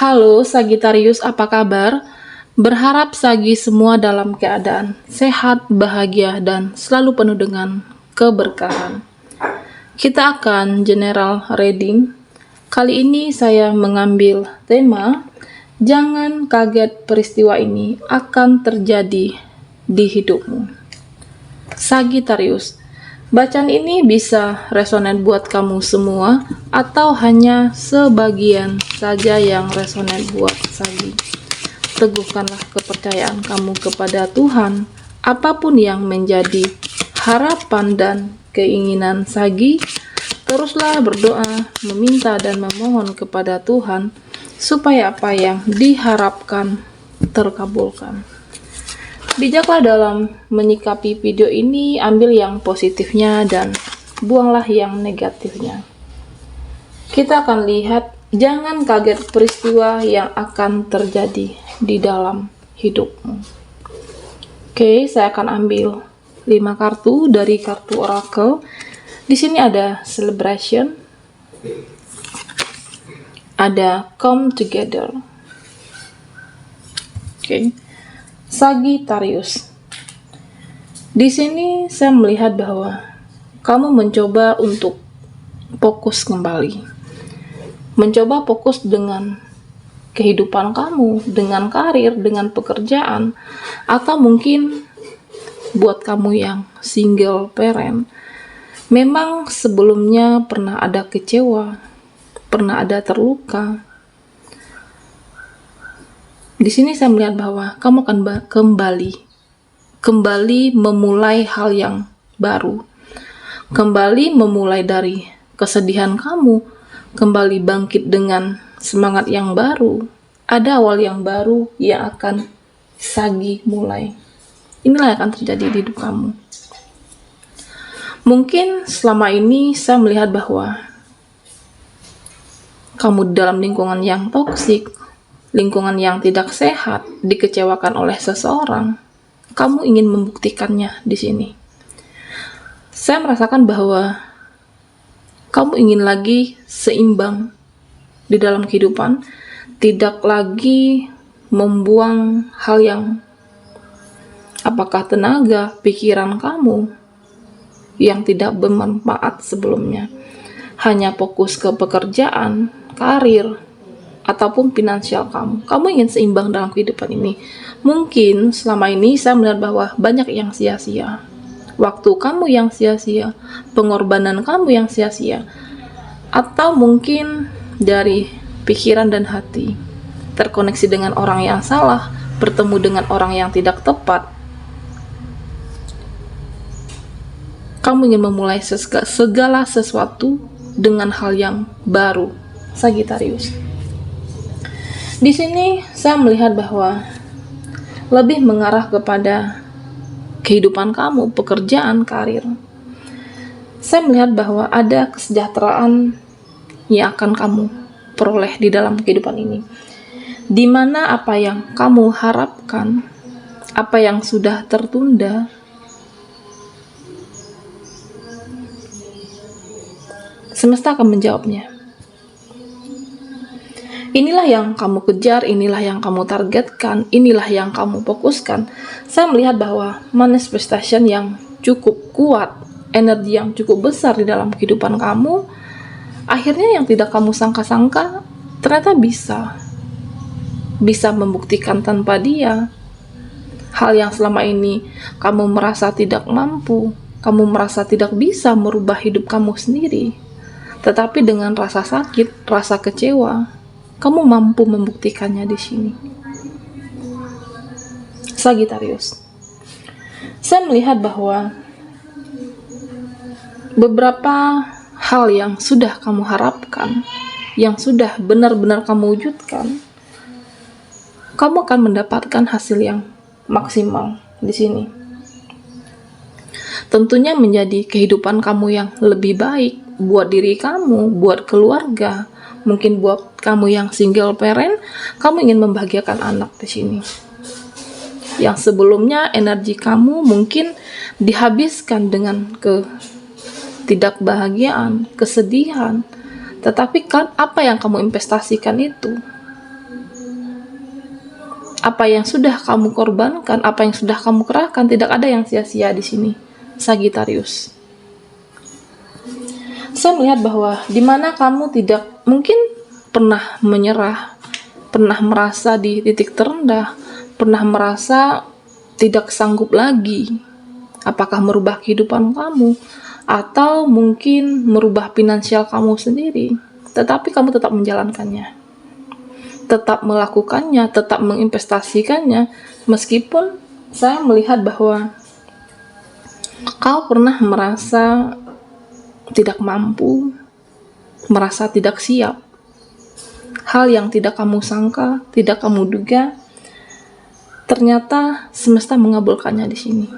Halo Sagittarius, apa kabar? Berharap Sagi semua dalam keadaan sehat, bahagia, dan selalu penuh dengan keberkahan. Kita akan general reading. Kali ini saya mengambil tema, jangan kaget peristiwa ini akan terjadi di hidupmu. Sagittarius, bacaan ini bisa resonan buat kamu semua atau hanya sebagian saja yang resonan buat Sagi. Teguhkanlah kepercayaan kamu kepada Tuhan, apapun yang menjadi harapan dan keinginan Sagi. Teruslah berdoa, meminta dan memohon kepada Tuhan supaya apa yang diharapkan terkabulkan. Bijaklah dalam menyikapi video ini, ambil yang positifnya dan buanglah yang negatifnya. Kita akan lihat, jangan kaget peristiwa yang akan terjadi di dalam hidupmu. Oke, saya akan ambil 5 kartu dari kartu oracle. Di sini ada celebration, ada come together. Oke. Sagittarius. Di sini saya melihat bahwa kamu mencoba untuk fokus kembali. Mencoba fokus dengan kehidupan kamu, dengan karir, dengan pekerjaan, atau mungkin buat kamu yang single parent, memang sebelumnya pernah ada kecewa, pernah ada terluka. Di sini saya melihat bahwa kamu akan kembali memulai hal yang baru, kembali memulai dari kesedihan kamu, kembali bangkit dengan semangat yang baru. Ada awal yang baru yang akan Sagi mulai. Inilah yang akan terjadi di hidup kamu. Mungkin selama ini saya melihat bahwa kamu dalam lingkungan yang toksik, lingkungan yang tidak sehat, dikecewakan oleh seseorang. Kamu ingin membuktikannya di sini. Saya merasakan bahwa kamu ingin lagi seimbang di dalam kehidupan, tidak lagi membuang hal yang apakah tenaga, pikiran kamu yang tidak bermanfaat sebelumnya. Hanya fokus ke pekerjaan, karir, ataupun finansial kamu. Kamu ingin seimbang dalam kehidupan ini. Mungkin selama ini saya melihat bahwa banyak yang sia-sia. Waktu kamu yang sia-sia, pengorbanan kamu yang sia-sia. Atau mungkin dari pikiran dan hati, terkoneksi dengan orang yang salah, bertemu dengan orang yang tidak tepat. Kamu ingin memulai segala sesuatu dengan hal yang baru, Sagittarius. Di sini saya melihat bahwa lebih mengarah kepada kehidupan kamu, pekerjaan, karir. Saya melihat bahwa ada kesejahteraan yang akan kamu peroleh di dalam kehidupan ini. Di mana apa yang kamu harapkan, apa yang sudah tertunda, semesta akan menjawabnya. Inilah yang kamu kejar, inilah yang kamu targetkan, inilah yang kamu fokuskan. Saya melihat bahwa manifestation yang cukup kuat, energi yang cukup besar di dalam kehidupan kamu, akhirnya yang tidak kamu sangka-sangka, ternyata bisa membuktikan tanpa dia. Hal yang selama ini kamu merasa tidak mampu, kamu merasa tidak bisa merubah hidup kamu sendiri. Tetapi dengan rasa sakit, rasa kecewa, kamu mampu membuktikannya di sini. Sagittarius. Saya melihat bahwa beberapa hal yang sudah kamu harapkan, yang sudah benar-benar kamu wujudkan, kamu akan mendapatkan hasil yang maksimal di sini. Tentunya menjadi kehidupan kamu yang lebih baik buat diri kamu, buat keluarga. Mungkin buat kamu yang single parent, kamu ingin membahagiakan anak di sini. Yang sebelumnya energi kamu mungkin dihabiskan dengan ketidakbahagiaan, kesedihan. Tetapi kan apa yang kamu investasikan itu Apa yang sudah kamu korbankan, apa yang sudah kamu kerahkan, tidak ada yang sia-sia di sini, Sagittarius. Saya melihat bahwa di mana kamu tidak mungkin pernah menyerah, pernah merasa di titik terendah, pernah merasa tidak sanggup lagi. Apakah merubah kehidupan kamu, atau mungkin merubah finansial kamu sendiri, tetapi kamu tetap menjalankannya, tetap melakukannya, tetap menginvestasikannya, meskipun saya melihat bahwa kau pernah merasa tidak mampu, merasa tidak siap. Hal yang tidak kamu sangka, tidak kamu duga, ternyata semesta mengabulkannya di sini.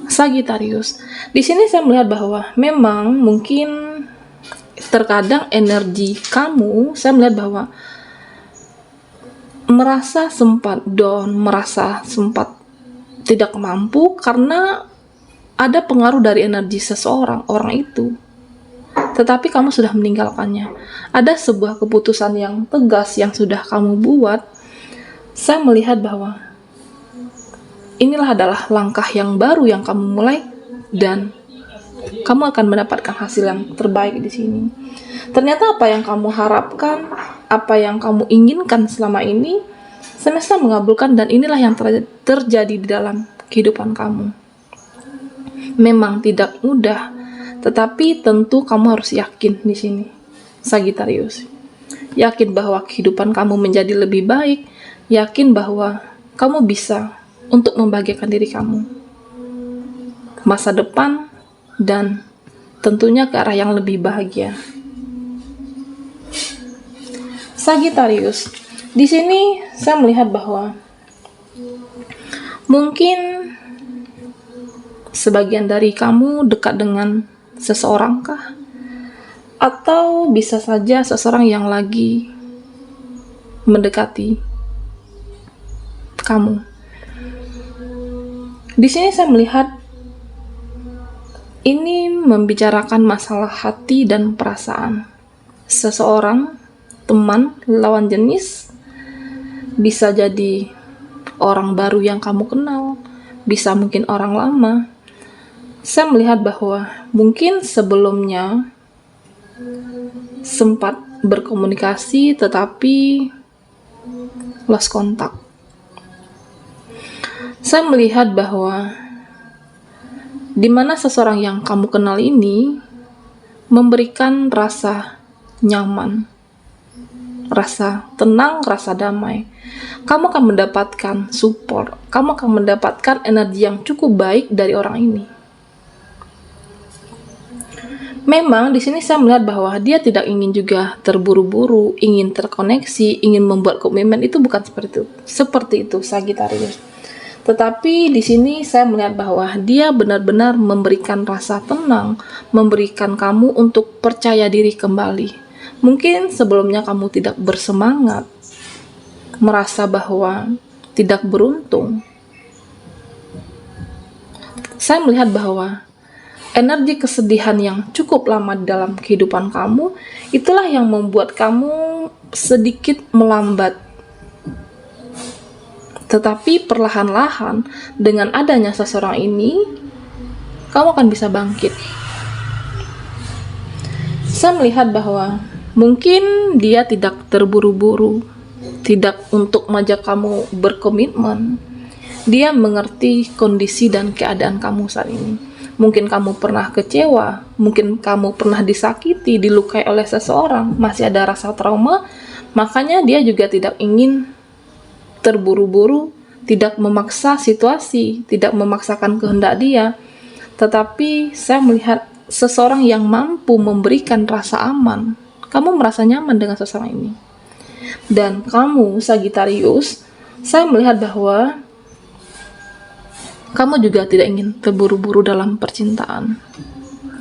Sagittarius, di sini saya melihat bahwa memang mungkin terkadang energi kamu, saya melihat bahwa merasa sempat down, merasa sempat tidak mampu karena ada pengaruh dari energi seseorang, orang itu. Tetapi kamu sudah meninggalkannya. Ada sebuah keputusan yang tegas yang sudah kamu buat. Saya melihat bahwa inilah adalah langkah yang baru yang kamu mulai, dan kamu akan mendapatkan hasil yang terbaik di sini. Ternyata apa yang kamu harapkan, apa yang kamu inginkan selama ini, semesta mengabulkan, dan inilah yang terjadi di dalam kehidupan kamu. Memang tidak mudah, tetapi tentu kamu harus yakin di sini, Sagittarius. Yakin bahwa kehidupan kamu menjadi lebih baik, yakin bahwa kamu bisa untuk membahagiakan diri kamu, masa depan, dan tentunya ke arah yang lebih bahagia. Sagittarius, di sini saya melihat bahwa mungkin sebagian dari kamu dekat dengan seseorang kah? Atau bisa saja seseorang yang lagi mendekati kamu. Di sini saya melihat ini membicarakan masalah hati dan perasaan. Seseorang, teman, lawan jenis, bisa jadi orang baru yang kamu kenal, bisa mungkin orang lama. Saya melihat bahwa mungkin sebelumnya sempat berkomunikasi tetapi lost kontak. Saya melihat bahwa di mana seseorang yang kamu kenal ini memberikan rasa nyaman, rasa tenang, rasa damai. Kamu akan mendapatkan support, kamu akan mendapatkan energi yang cukup baik dari orang ini. Memang di sini saya melihat bahwa dia tidak ingin juga terburu-buru, ingin terkoneksi, ingin membuat komitmen, itu bukan seperti itu. Seperti itu, Sagittarius. Tetapi di sini saya melihat bahwa dia benar-benar memberikan rasa tenang, memberikan kamu untuk percaya diri kembali. Mungkin sebelumnya kamu tidak bersemangat, merasa bahwa tidak beruntung. Saya melihat bahwa energi kesedihan yang cukup lama di dalam kehidupan kamu, itulah yang membuat kamu sedikit melambat. Tetapi perlahan-lahan dengan adanya seseorang ini, kamu akan bisa bangkit. Saya melihat bahwa mungkin dia tidak terburu-buru, tidak untuk mengajak kamu berkomitmen. Dia mengerti kondisi dan keadaan kamu saat ini. Mungkin kamu pernah kecewa, mungkin kamu pernah disakiti, dilukai oleh seseorang, masih ada rasa trauma, makanya dia juga tidak ingin terburu-buru, tidak memaksa situasi, tidak memaksakan kehendak dia. Tetapi saya melihat seseorang yang mampu memberikan rasa aman. Kamu merasa nyaman dengan seseorang ini. Dan kamu, Sagittarius, saya melihat bahwa kamu juga tidak ingin terburu-buru dalam percintaan.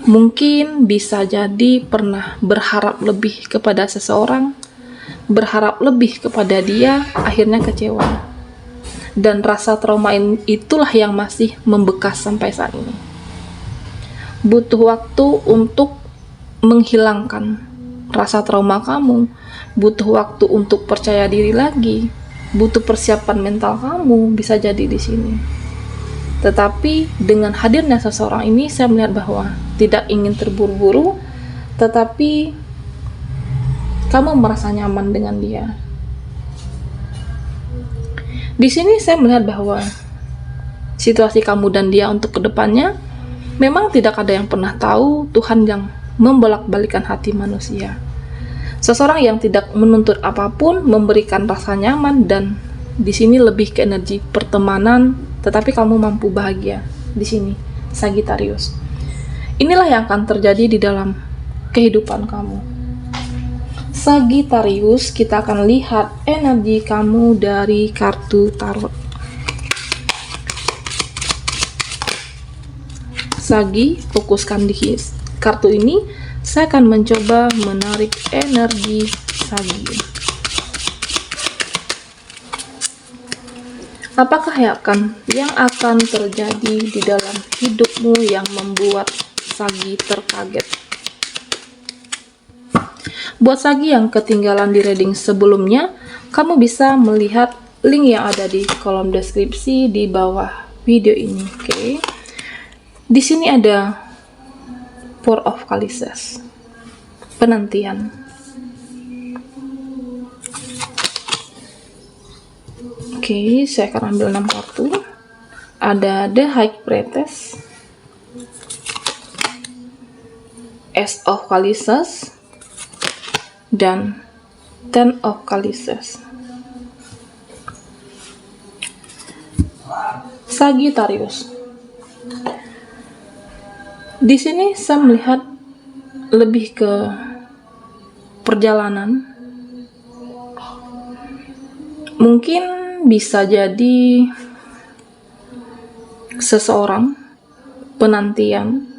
Mungkin bisa jadi pernah berharap lebih kepada seseorang, berharap lebih kepada dia, akhirnya kecewa. Dan rasa trauma itulah yang masih membekas sampai saat ini. Butuh waktu untuk menghilangkan rasa trauma kamu, butuh waktu untuk percaya diri lagi, butuh persiapan mental kamu, bisa jadi di sini. Tetapi dengan hadirnya seseorang ini, saya melihat bahwa tidak ingin terburu-buru, tetapi kamu merasa nyaman dengan dia. Di sini saya melihat bahwa situasi kamu dan dia untuk kedepannya, memang tidak ada yang pernah tahu Tuhan yang membolak-balikan hati manusia. Seseorang yang tidak menuntut apapun, memberikan rasa nyaman, dan di sini lebih ke energi pertemanan, tetapi kamu mampu bahagia di sini, Sagittarius. Inilah yang akan terjadi di dalam kehidupan kamu. Sagittarius, kita akan lihat energi kamu dari kartu tarot. Sagi, fokuskan di kartu ini. Saya akan mencoba menarik energi Sagi. Apakah yang akan terjadi di dalam hidupmu yang membuat Sagi terkaget? Buat Sagi yang ketinggalan di reading sebelumnya, kamu bisa melihat link yang ada di kolom deskripsi di bawah video ini. Oke. Di sini ada Four of Chalices, penantian. Oke, saya akan ambil 6 kartu. Ada The High Priestess, Ace of Chalices, dan Ten of Chalices. Sagittarius. Di sini saya melihat lebih ke perjalanan. Mungkin bisa jadi seseorang, penantian.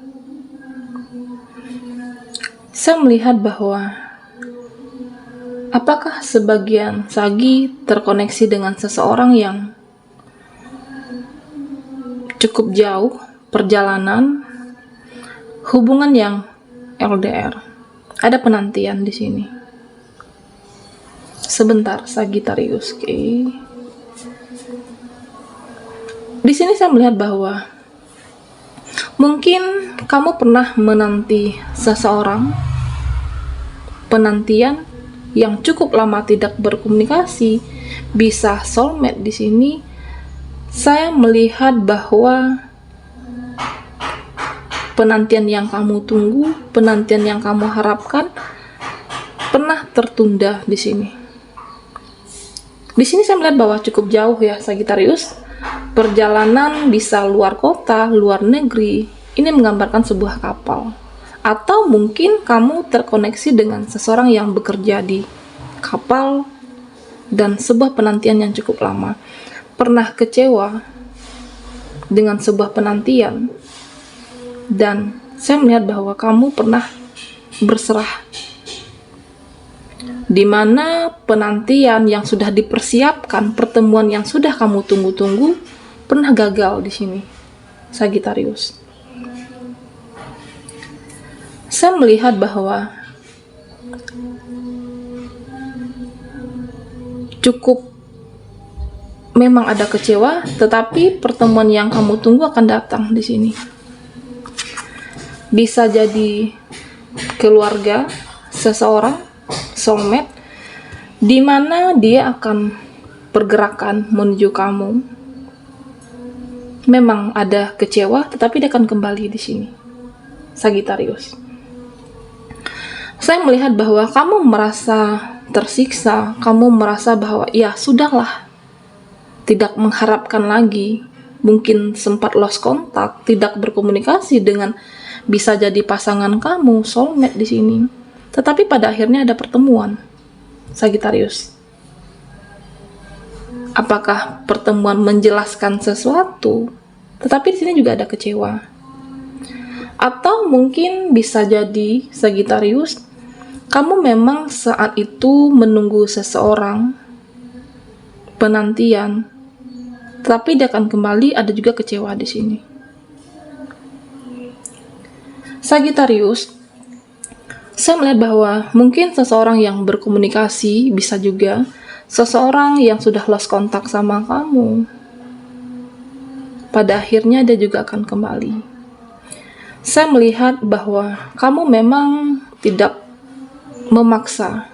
Saya melihat bahwa apakah sebagian Sagi terkoneksi dengan seseorang yang cukup jauh, perjalanan, hubungan yang LDR. Ada penantian di sini. Sebentar, Sagittarius. Oke. Di sini saya melihat bahwa mungkin kamu pernah menanti seseorang, penantian yang cukup lama tidak berkomunikasi, bisa soulmate di sini. Saya melihat bahwa penantian yang kamu tunggu, penantian yang kamu harapkan pernah tertunda di sini. Di sini saya melihat bahwa cukup jauh ya, Sagittarius. Perjalanan bisa luar kota, luar negeri. Ini menggambarkan sebuah kapal. Atau mungkin kamu terkoneksi dengan seseorang yang bekerja di kapal dan sebuah penantian yang cukup lama. Pernah kecewa dengan sebuah penantian, dan saya melihat bahwa kamu pernah berserah, di mana penantian yang sudah dipersiapkan, pertemuan yang sudah kamu tunggu-tunggu, pernah gagal di sini, Sagittarius. Saya melihat bahwa cukup memang ada kecewa, tetapi pertemuan yang kamu tunggu akan datang di sini. Bisa jadi keluarga, seseorang, soulmate, di mana dia akan pergerakan menuju kamu. Memang ada kecewa, tetapi dia akan kembali di sini, Sagittarius. Saya melihat bahwa kamu merasa tersiksa, kamu merasa bahwa ya sudahlah, tidak mengharapkan lagi, mungkin sempat lost kontak, tidak berkomunikasi dengan bisa jadi pasangan kamu, soulmate di sini. Tetapi pada akhirnya ada pertemuan, Sagittarius. Apakah pertemuan menjelaskan sesuatu? Tetapi di sini juga ada kecewa. Atau mungkin bisa jadi, Sagittarius, kamu memang saat itu menunggu seseorang, penantian, tapi dia akan kembali, ada juga kecewa di sini. Sagittarius, Saya melihat bahwa mungkin seseorang yang berkomunikasi, bisa juga seseorang yang sudah lost kontak sama kamu, pada akhirnya dia juga akan kembali. Saya melihat bahwa kamu memang tidak memaksa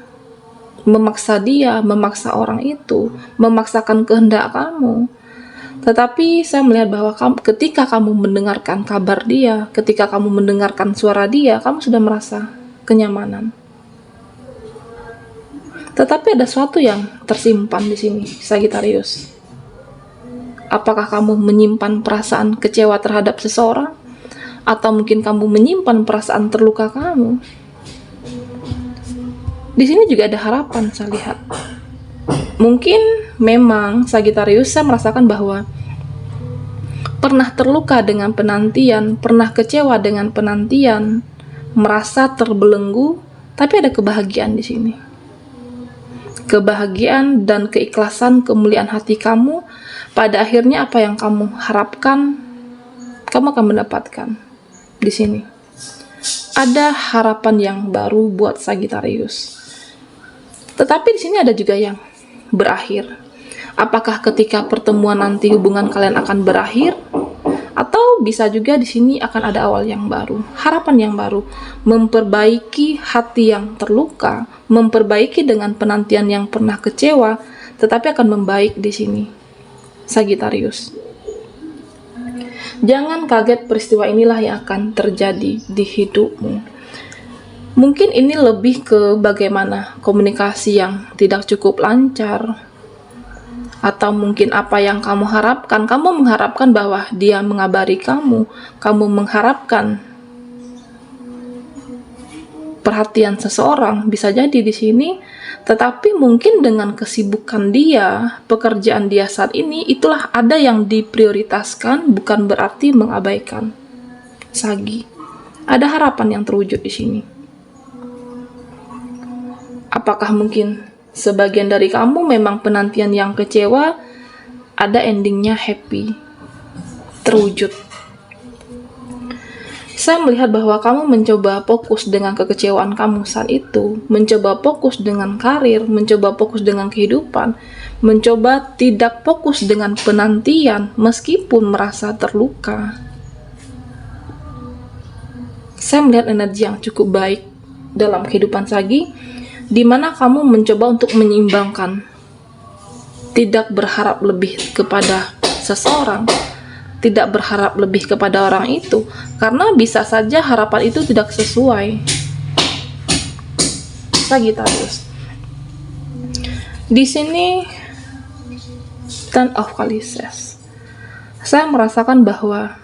dia, memaksa orang itu, memaksakan kehendak kamu. Tetapi saya melihat bahwa ketika kamu mendengarkan kabar dia, ketika kamu mendengarkan suara dia, kamu sudah merasa kenyamanan. Tetapi ada sesuatu yang tersimpan di sini, Sagittarius. Apakah kamu menyimpan perasaan kecewa terhadap seseorang? Atau mungkin kamu menyimpan perasaan terluka kamu? Di sini juga ada harapan, saya lihat. Mungkin memang Sagittarius, saya merasakan bahwa pernah terluka dengan penantian, pernah kecewa dengan penantian, merasa terbelenggu, tapi ada kebahagiaan di sini. Kebahagiaan dan keikhlasan, kemuliaan hati kamu, pada akhirnya apa yang kamu harapkan, kamu akan mendapatkan di sini. Ada harapan yang baru buat Sagittarius. Tetapi di sini ada juga yang berakhir. Apakah ketika pertemuan nanti hubungan kalian akan berakhir? Atau bisa juga di sini akan ada awal yang baru, harapan yang baru, memperbaiki hati yang terluka, memperbaiki dengan penantian yang pernah kecewa, tetapi akan membaik di sini, Sagittarius. Jangan kaget, peristiwa inilah yang akan terjadi di hidupmu. Mungkin ini lebih ke bagaimana komunikasi yang tidak cukup lancar, atau mungkin apa yang kamu harapkan. Kamu mengharapkan bahwa dia mengabari kamu mengharapkan perhatian seseorang, bisa jadi di sini. Tetapi mungkin dengan kesibukan dia, pekerjaan dia saat ini, itulah ada yang diprioritaskan, bukan berarti mengabaikan Sagi. Ada harapan yang terwujud di sini. Apakah mungkin sebagian dari kamu memang penantian yang kecewa, ada endingnya happy, terwujud. Saya melihat bahwa kamu mencoba fokus dengan kekecewaan kamu saat itu, mencoba fokus dengan karir, mencoba fokus dengan kehidupan, mencoba tidak fokus dengan penantian meskipun merasa terluka. Saya melihat energi yang cukup baik dalam kehidupan Sagi, di mana kamu mencoba untuk menyeimbangkan, tidak berharap lebih kepada seseorang, tidak berharap lebih kepada orang itu, karena bisa saja harapan itu tidak sesuai. Sagittarius. Di sini Ten of Chalices. Saya merasakan bahwa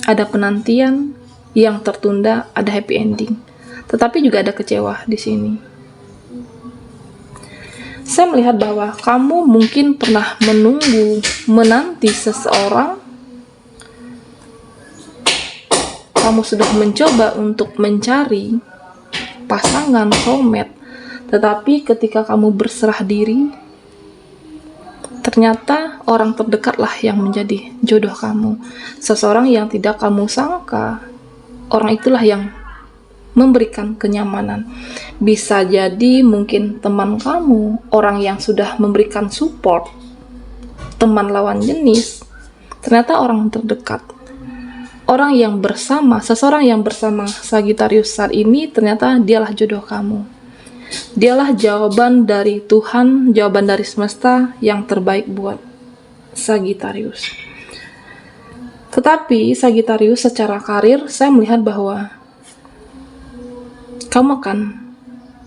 ada penantian yang tertunda, ada happy ending. Tetapi juga ada kecewa di sini. Saya melihat bahwa kamu mungkin pernah menanti seseorang. Kamu sudah mencoba untuk mencari pasangan soulmate. Tetapi ketika kamu berserah diri, ternyata orang terdekatlah yang menjadi jodoh kamu. Seseorang yang tidak kamu sangka, orang itulah yang memberikan kenyamanan. Bisa jadi mungkin teman kamu, orang yang sudah memberikan support, teman lawan jenis, ternyata orang terdekat. Orang yang bersama, seseorang yang bersama Sagittarius saat ini, ternyata dialah jodoh kamu. Dialah jawaban dari Tuhan, jawaban dari semesta yang terbaik buat Sagittarius. Tetapi Sagittarius secara karir, saya melihat bahwa kamu akan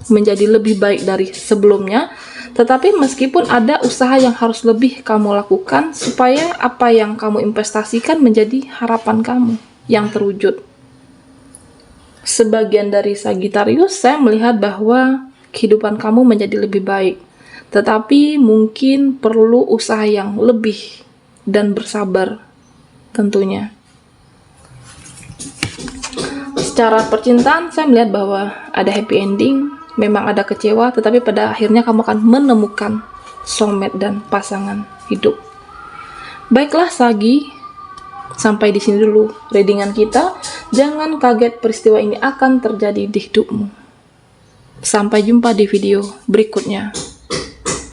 menjadi lebih baik dari sebelumnya, tetapi meskipun ada usaha yang harus lebih kamu lakukan supaya apa yang kamu investasikan menjadi harapan kamu yang terwujud. Sebagian dari Sagittarius, saya melihat bahwa kehidupan kamu menjadi lebih baik, tetapi mungkin perlu usaha yang lebih dan bersabar tentunya. Secara percintaan, saya melihat bahwa ada happy ending, memang ada kecewa, tetapi pada akhirnya kamu akan menemukan soulmate dan pasangan hidup. Baiklah Sagi, Sampai di sini dulu readingan kita. Jangan kaget peristiwa ini akan terjadi di hidupmu. Sampai jumpa di video berikutnya.